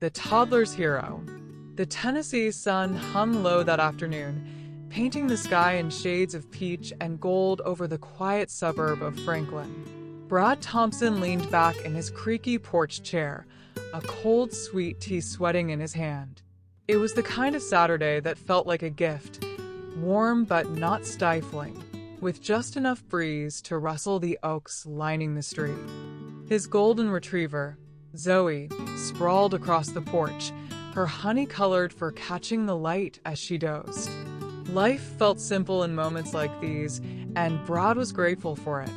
the toddler's hero. The Tennessee sun hung low that afternoon, painting the sky in shades of peach and gold over the quiet suburb of Franklin. Brad Thompson leaned back in his creaky porch chair, a cold sweet tea sweating in his hand. It was the kind of Saturday that felt like a gift, warm but not stifling, with just enough breeze to rustle the oaks lining the street. His golden retriever, Zoie, sprawled across the porch, her honey-colored fur catching the light as she dozed. Life felt simple in moments like these, and Brad was grateful for it.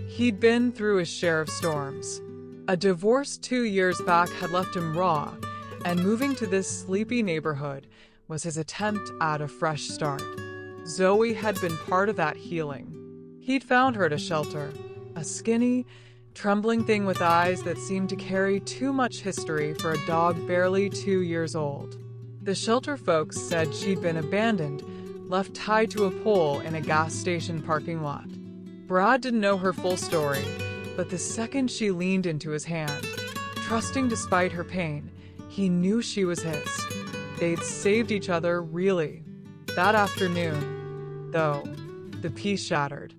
He'd been through his share of storms. A divorce 2 years back had left him raw, and moving to this sleepy neighborhood was his attempt at a fresh start. Zoie had been part of that healing. He'd found her at a shelter, a skinny, trembling thing with eyes that seemed to carry too much history for a dog barely 2 years old. The shelter folks said she'd been abandoned, left tied to a pole in a gas station parking lot. Brad didn't know her full story, but the second she leaned into his hand, trusting despite her pain, he knew she was his. They'd saved each other, really. That afternoon, though, the peace shattered.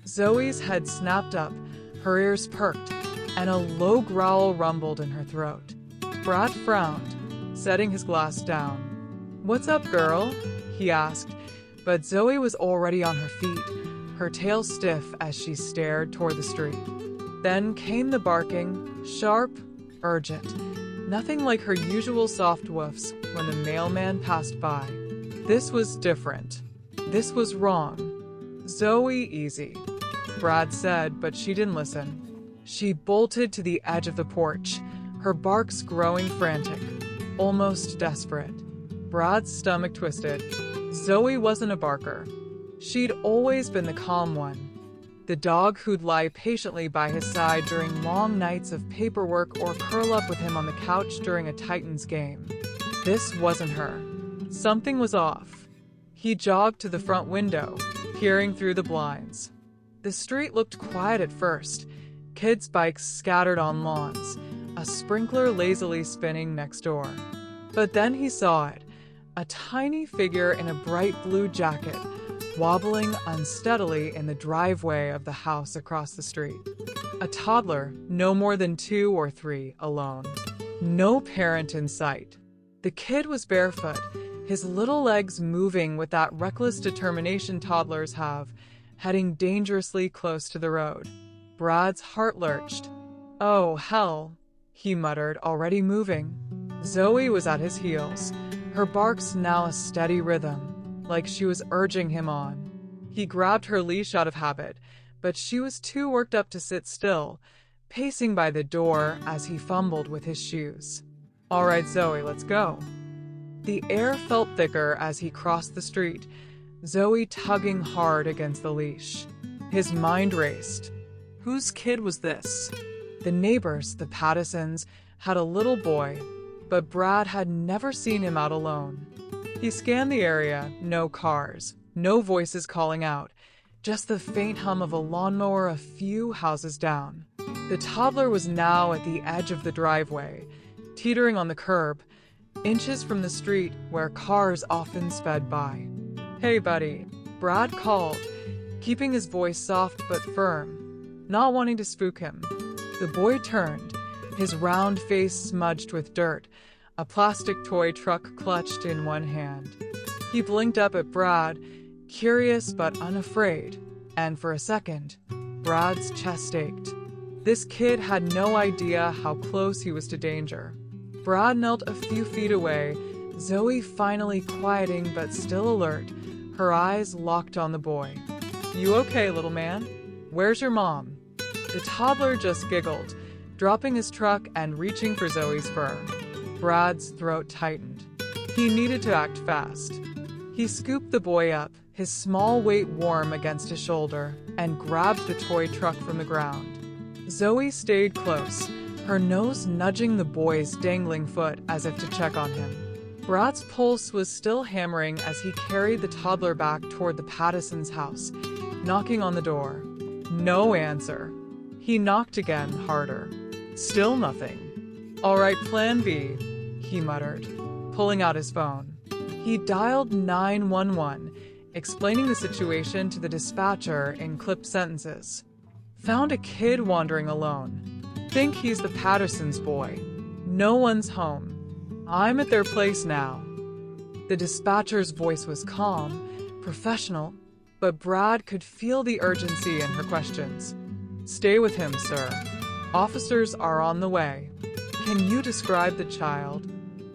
Zoe's head snapped up, her ears perked, and a low growl rumbled in her throat. Brad frowned, setting his glass down. "What's up, girl?" he asked, but Zoie was already on her feet, her tail stiff as she stared toward the street. Then came the barking, sharp, urgent, nothing like her usual soft woofs when the mailman passed by. This was different. This was wrong. "Zoie, easy," Brad said, but she didn't listen. She bolted to the edge of the porch, her barks growing frantic, almost desperate. Brad's stomach twisted. Zoie wasn't a barker. She'd always been the calm one, the dog who'd lie patiently by his side during long nights of paperwork or curl up with him on the couch during a Titans game. This wasn't her. Something was off. He jogged to the front window, peering through the blinds. The street looked quiet at first, kids' bikes scattered on lawns, a sprinkler lazily spinning next door. But then he saw it, a tiny figure in a bright blue jacket, wobbling unsteadily in the driveway of the house across the street. A toddler, no more than 2 or 3, alone. No parent in sight. The kid was barefoot, his little legs moving with that reckless determination toddlers have, heading dangerously close to the road. Brad's heart lurched. "Oh, hell," he muttered, already moving. Zoie was at his heels, her barks now a steady rhythm, like she was urging him on. He grabbed her leash out of habit, but she was too worked up to sit still, pacing by the door as he fumbled with his shoes. "All right, Zoie, let's go." The air felt thicker as he crossed the street, Zoie tugging hard against the leash. His mind raced. Whose kid was this? The neighbors, the Pattisons, had a little boy, but Brad had never seen him out alone. He scanned the area, no cars, no voices calling out, just the faint hum of a lawnmower a few houses down. The toddler was now at the edge of the driveway, teetering on the curb, inches from the street where cars often sped by. "Hey, buddy," Brad called, keeping his voice soft but firm, not wanting to spook him. The boy turned, his round face smudged with dirt, a plastic toy truck clutched in one hand. He blinked up at Brad, curious but unafraid, and for a second, Brad's chest ached. This kid had no idea how close he was to danger. Brad knelt a few feet away, Zoie finally quieting but still alert, her eyes locked on the boy. "You okay, little man? Where's your mom?" The toddler just giggled, dropping his truck and reaching for Zoe's fur. Brad's throat tightened. He needed to act fast. He scooped the boy up, his small weight warm against his shoulder, and grabbed the toy truck from the ground. Zoie stayed close, her nose nudging the boy's dangling foot as if to check on him. Brad's pulse was still hammering as he carried the toddler back toward the Pattisons' house, knocking on the door. No answer. He knocked again, harder. Still nothing. All right, plan B, he muttered, pulling out his phone. He dialed 911, explaining the situation to the dispatcher in clipped sentences. Found a kid wandering alone. Think he's the Patterson's boy. No one's home. I'm at their place now. The dispatcher's voice was calm, professional, but Brad could feel the urgency in her questions. Stay with him, sir. Officers are on the way. Can you describe the child?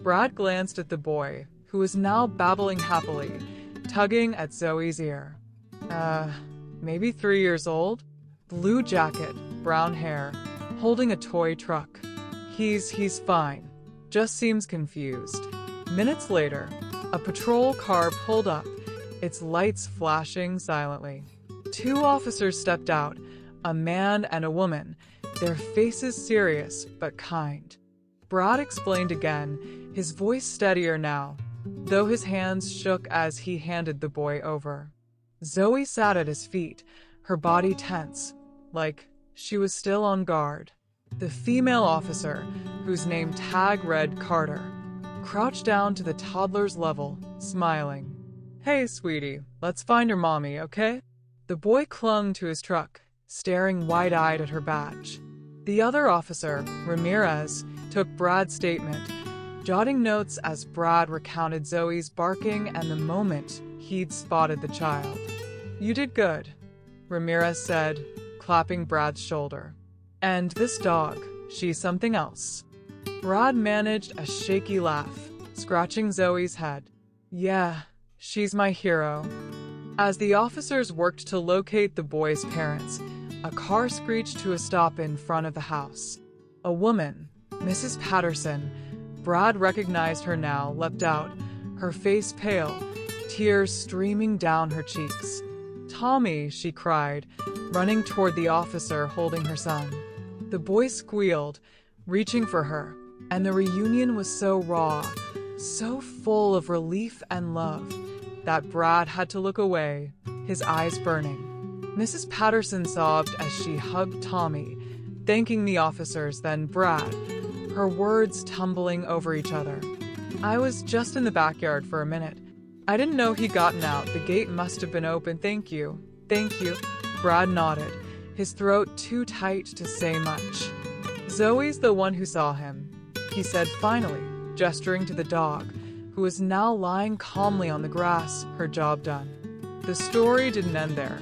Brad glanced at the boy, who was now babbling happily, tugging at Zoe's ear. Maybe 3 years old? Blue jacket, brown hair, holding a toy truck. He's fine. Just seems confused. Minutes later, a patrol car pulled up, its lights flashing silently. 2 officers stepped out, a man and a woman, their faces serious but kind. Brad explained again, his voice steadier now, though his hands shook as he handed the boy over. Zoe sat at his feet, her body tense, like she was still on guard. The female officer, whose name tag read Carter, crouched down to the toddler's level, smiling. Hey, sweetie, let's find your mommy, okay? The boy clung to his truck, staring wide-eyed at her badge. The other officer, Ramirez, took Brad's statement, jotting notes as Brad recounted Zoe's barking and the moment he'd spotted the child. You did good, Ramirez said, clapping Brad's shoulder. And this dog, she's something else. Brad managed a shaky laugh, scratching Zoe's head. Yeah, she's my hero. As the officers worked to locate the boy's parents, a car screeched to a stop in front of the house. A woman, Mrs. Patterson, Brad recognized her now, leapt out, her face pale, tears streaming down her cheeks. Tommy, she cried, running toward the officer holding her son. The boy squealed, reaching for her, and the reunion was so raw, so full of relief and love, that Brad had to look away, his eyes burning. Mrs. Patterson sobbed as she hugged Tommy, thanking the officers, then Brad, her words tumbling over each other. I was just in the backyard for a minute. I didn't know he'd gotten out. The gate must have been open. Thank you. Thank you. Brad nodded, his throat too tight to say much. Zoe's the one who saw him, he said finally, gesturing to the dog, who was now lying calmly on the grass, her job done. The story didn't end there.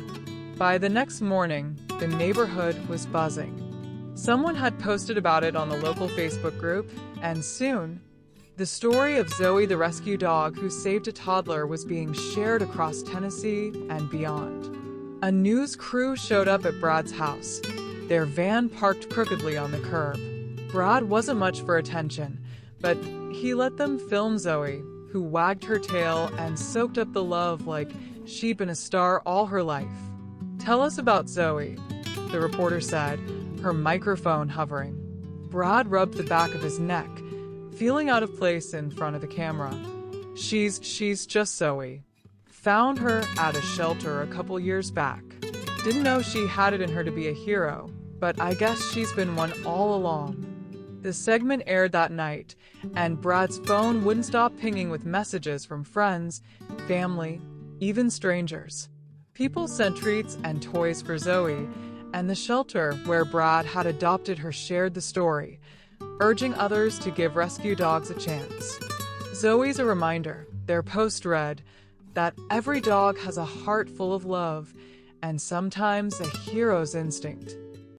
By the next morning, the neighborhood was buzzing. Someone had posted about it on the local Facebook group, and soon, the story of Zoe the rescue dog who saved a toddler was being shared across Tennessee and beyond. A news crew showed up at Brad's house, their van parked crookedly on the curb. Brad wasn't much for attention, but he let them film Zoe, who wagged her tail and soaked up the love like she'd been a star all her life. Tell us about Zoe, the reporter said, her microphone hovering. Brad rubbed the back of his neck, feeling out of place in front of the camera. She's just Zoe. Found her at a shelter a couple years back. Didn't know she had it in her to be a hero, but I guess she's been one all along. The segment aired that night, and Brad's phone wouldn't stop pinging with messages from friends, family, even strangers. People sent treats and toys for Zoe, and the shelter where Brad had adopted her shared the story, urging others to give rescue dogs a chance. Zoe's a reminder, their post read, that every dog has a heart full of love and sometimes a hero's instinct.